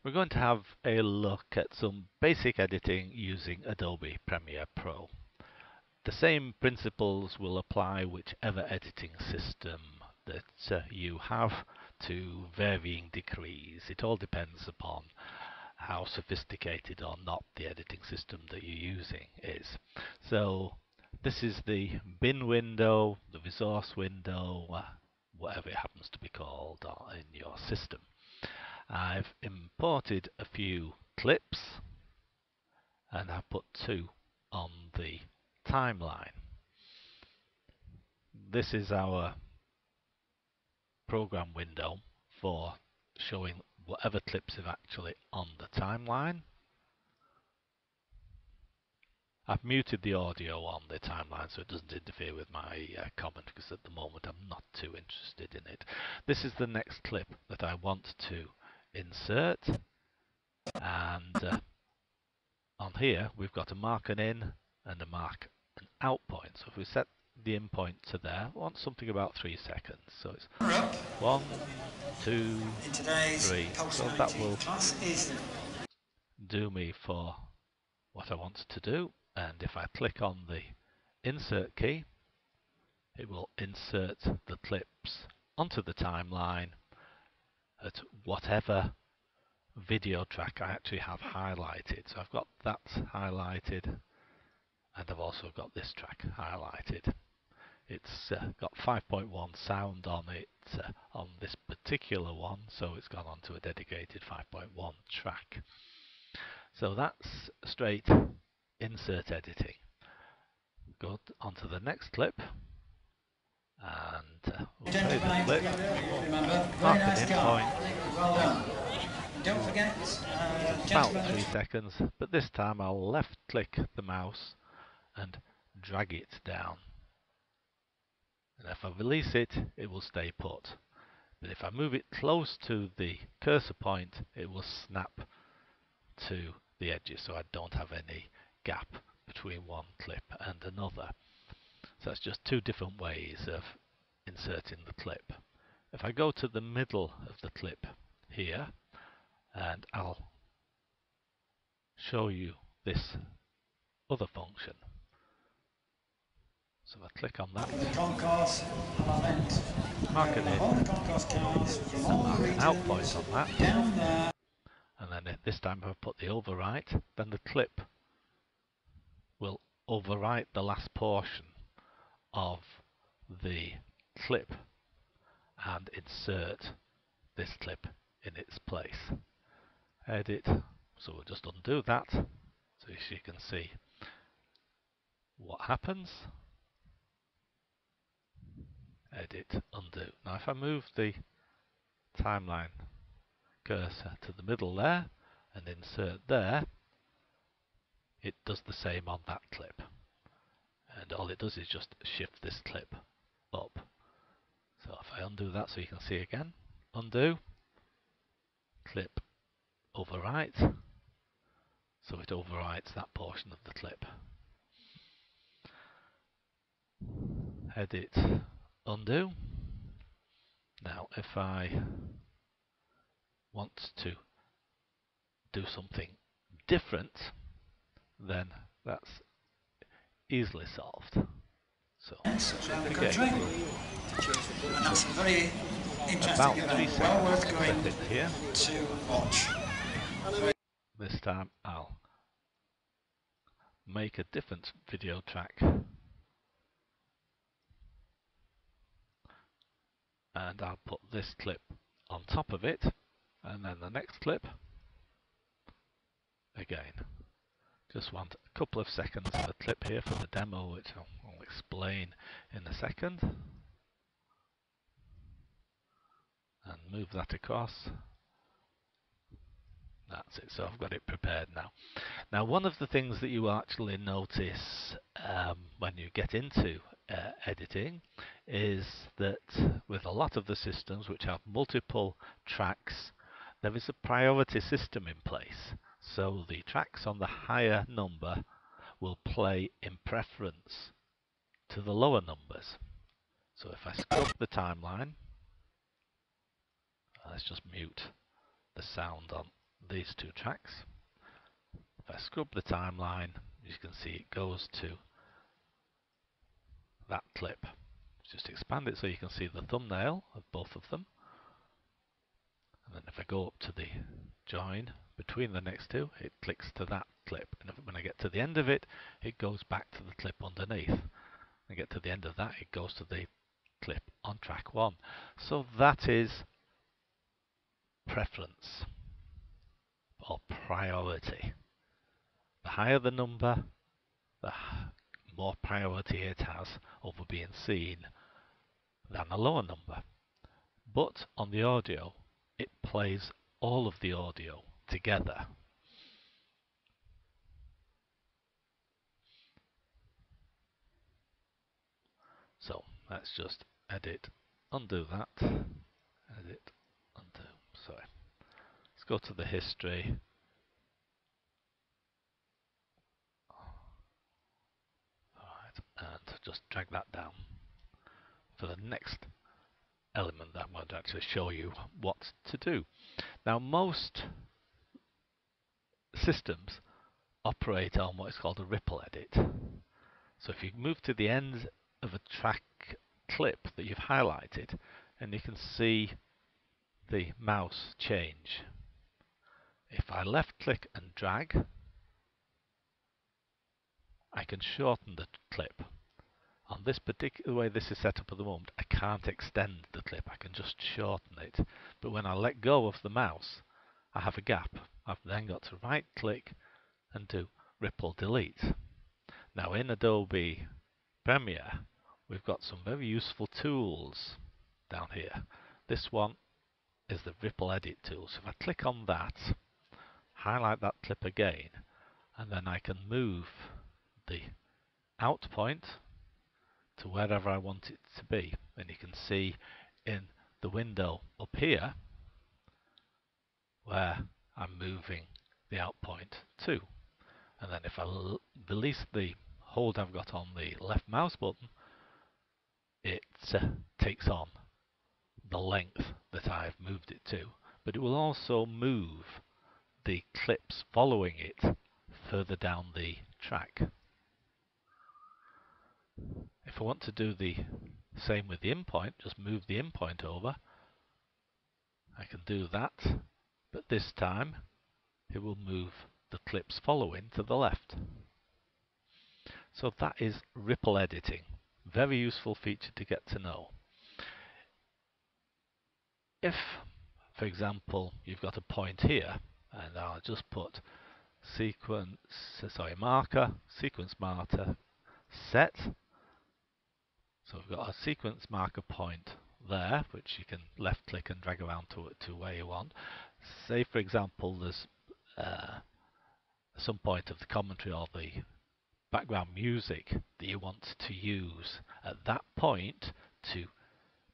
We're going to have a look at some basic editing using Adobe Premiere Pro. The same principles will apply whichever editing system that you have to varying degrees. It all depends upon how sophisticated or not the editing system that you're using is. So this is the bin window, the resource window, whatever it happens to be called in your system. I've imported a few clips and I've put two on the timeline. This is our program window for showing whatever clips are actually on the timeline. I've muted the audio on the timeline so it doesn't interfere with my comment, because at the moment I'm not too interested in it. This is the next clip that I want to insert, and on here we've got a mark an in and a mark an out point. So if we set the in point to there, I want something about 3 seconds. So it's 1, 2, 3. So that will do me for what I want to do. And if I click on the insert key, it will insert the clips onto the timeline at whatever video track I actually have highlighted. So I've got that highlighted, and I've also got this track highlighted. It's got 5.1 sound on it on this particular one, so it's gone onto a dedicated 5.1 track. So that's straight insert editing. Go onto the next clip, and we'll play the clip, mark an in point. Well done. Don't forget, About 3 seconds, but this time I'll left click the mouse and drag it down. And if I release it, it will stay put. But if I move it close to the cursor point, it will snap to the edges, so I don't have any gap between one clip and another. So that's just two different ways of inserting the clip. If I go to the middle of the clip here, and I'll show you this other function. So if I click on that, mark it in, and mark an out point on that, and then this time if I put the overwrite, then the clip will overwrite the last portion of the clip and insert this clip in its place. Edit, so we'll just undo that, so as you can see what happens. Edit, undo. Now if I move the timeline cursor to the middle there and insert there, it does the same on that clip, and all it does is just shift this clip up. So if I undo that so you can see again, undo, clip, overwrite, so it overwrites that portion of the clip. Edit, undo. Now if I want to do something different, then that's easily solved. So again, about 3 seconds clip in here. This time I'll make a different video track, and I'll put this clip on top of it, and then the next clip again. Just want a couple of seconds of a clip here for the demo, which I'll explain in a second, and move that across. That's it, so I've got it prepared now. Now one of the things that you actually notice when you get into editing is that with a lot of the systems which have multiple tracks, there is a priority system in place. So the tracks on the higher number will play in preference to the lower numbers. So if I scrub the timeline, let's just mute the sound on these two tracks. If I scrub the timeline, you can see it goes to that clip. Just expand it so you can see the thumbnail of both of them. And then if I go up to the join between the next two, it clicks to that clip. And when I get to the end of it, it goes back to the clip underneath. When I get to the end of that, it goes to the clip on track 1. So that is preference or priority. The higher the number, the more priority it has over being seen than a lower number. But on the audio, it plays all of the audio together. So let's just edit, undo that, edit, undo. Sorry. Let's go to the history. Alright, and just drag that down for the next element that I'm going to actually show you what to do. Now, most systems operate on what is called a ripple edit. So if you move to the end of a track clip that you've highlighted, and you can see the mouse change. If I left click and drag, I can shorten the clip. On this particular way this is set up at the moment, I can't extend the clip, I can just shorten it. But when I let go of the mouse, I have a gap. I've then got to right click and do ripple delete. Now in Adobe Premiere, we've got some very useful tools down here. This one is the ripple edit tool. So if I click on that, highlight that clip again, and then I can move the out point to wherever I want it to be. And you can see in the window up here where I'm moving the out point to. And then if I release the hold I've got on the left mouse button, it takes on the length that I've moved it to. But it will also move the clips following it further down the track. If I want to do the same with the in point, just move the in point over, I can do that, but this time it will move the clips following to the left. So that is ripple editing. Very useful feature to get to know. If, for example, you've got a point here, and I'll just put marker, sequence marker set. So we've got a sequence marker point there, which you can left click and drag around to where you want. Say, for example, there's some point of the commentary or the background music that you want to use at that point to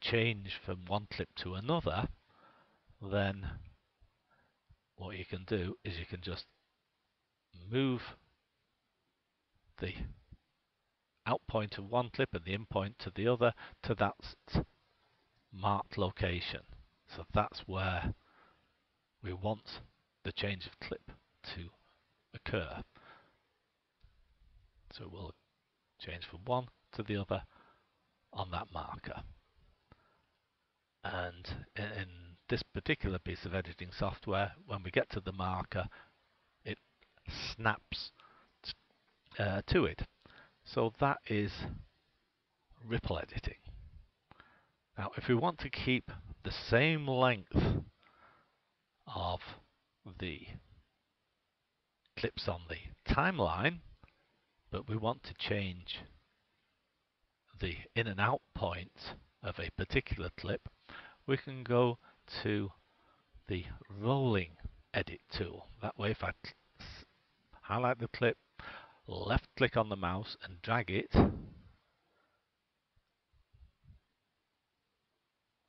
change from one clip to another, then what you can do is you can just move the out point of one clip and the in point to the other to that marked location. So that's where we want the change of clip to occur. So it will change from one to the other on that marker. And in this particular piece of editing software, when we get to the marker, it snaps to it. So that is ripple editing. Now, if we want to keep the same length of the clips on the timeline, but we want to change the in and out point of a particular clip, we can go to the rolling edit tool. That way, if I highlight the clip, left click on the mouse and drag it,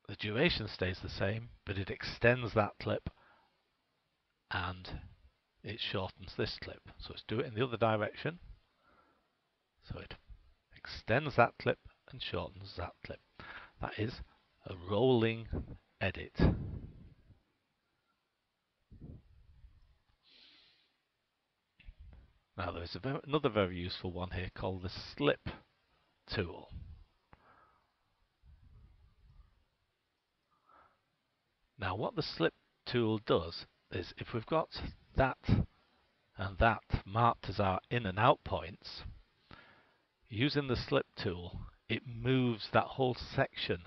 the duration stays the same, but it extends that clip and it shortens this clip. So let's do it in the other direction. So it extends that clip and shortens that clip. That is a rolling edit. Now there is another very useful one here called the slip tool. Now what the slip tool does is, if we've got that and that marked as our in and out points, using the slip tool, it moves that whole section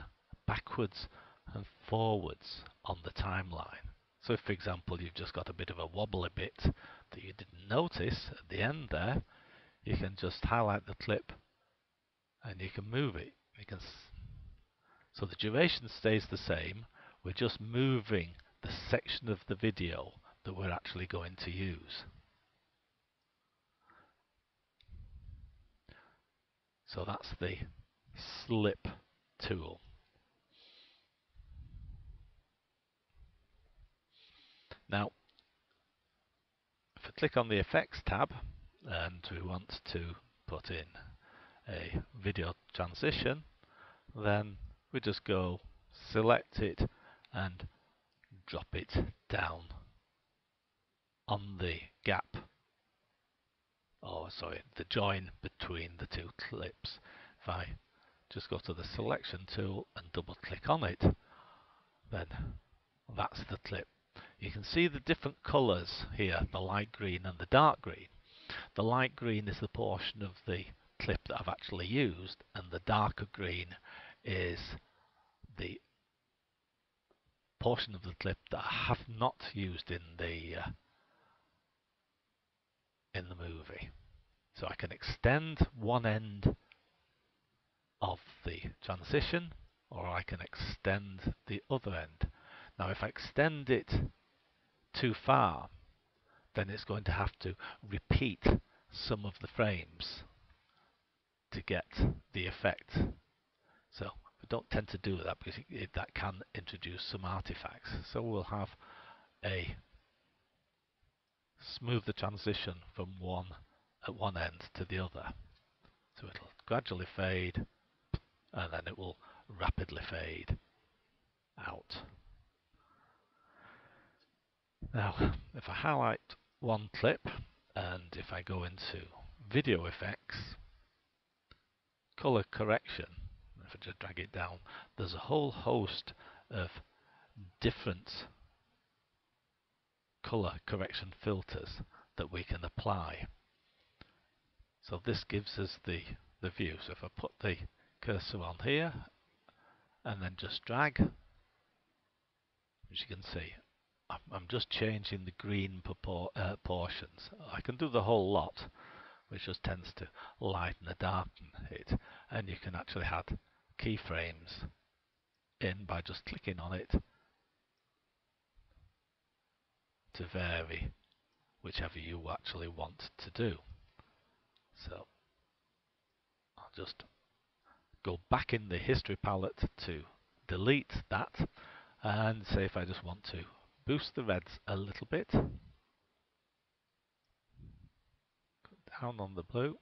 backwards and forwards on the timeline. So if, for example, you've just got a bit of a wobbly bit that you didn't notice at the end there, you can just highlight the clip and you can move it. So the duration stays the same, we're just moving the section of the video that we're actually going to use. So that's the slip tool. Now, if I click on the Effects tab and we want to put in a video transition, then we just go select it and drop it down on the gap, the join between the two clips. If I just go to the selection tool and double click on it, then that's the clip. You can see the different colours here, the light green and the dark green. The light green is the portion of the clip that I've actually used, and the darker green is the portion of the clip that I have not used in the movie. So I can extend one end of the transition, or I can extend the other end. Now if I extend it too far, then it's going to have to repeat some of the frames to get the effect. So we don't tend to do that because that can introduce some artifacts. So we'll have a smooth the transition from one end to the other. So it'll gradually fade and then it will rapidly fade out. Now if I highlight one clip and if I go into video effects, color correction, if I just drag it down, there's a whole host of different color correction filters that we can apply. So this gives us the view. So if I put the cursor on here and then just drag, as you can see, I'm just changing the green portions. I can do the whole lot, which just tends to lighten or darken it, and you can actually add keyframes in by just clicking on it to vary whichever you actually want to do. So I'll just go back in the history palette to delete that, and say if I just want to boost the reds a little bit, down on the blue,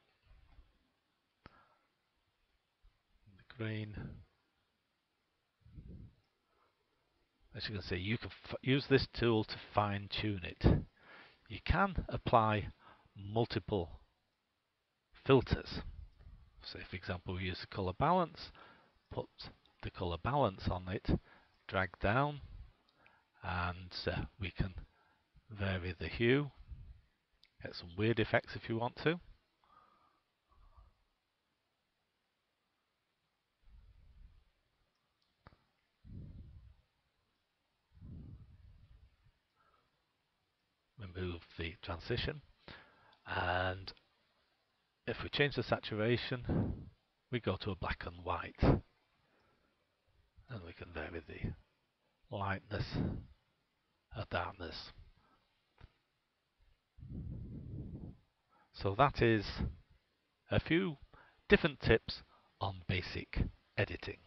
the green. As you can see, you can use this tool to fine-tune it. You can apply multiple filters. So for example, we use the color balance, put the color balance on it, drag down, and we can vary the hue, get some weird effects if you want to. Remove the transition, and if we change the saturation, we go to a black and white, and we can vary the lightness or darkness. So that is a few different tips on basic editing.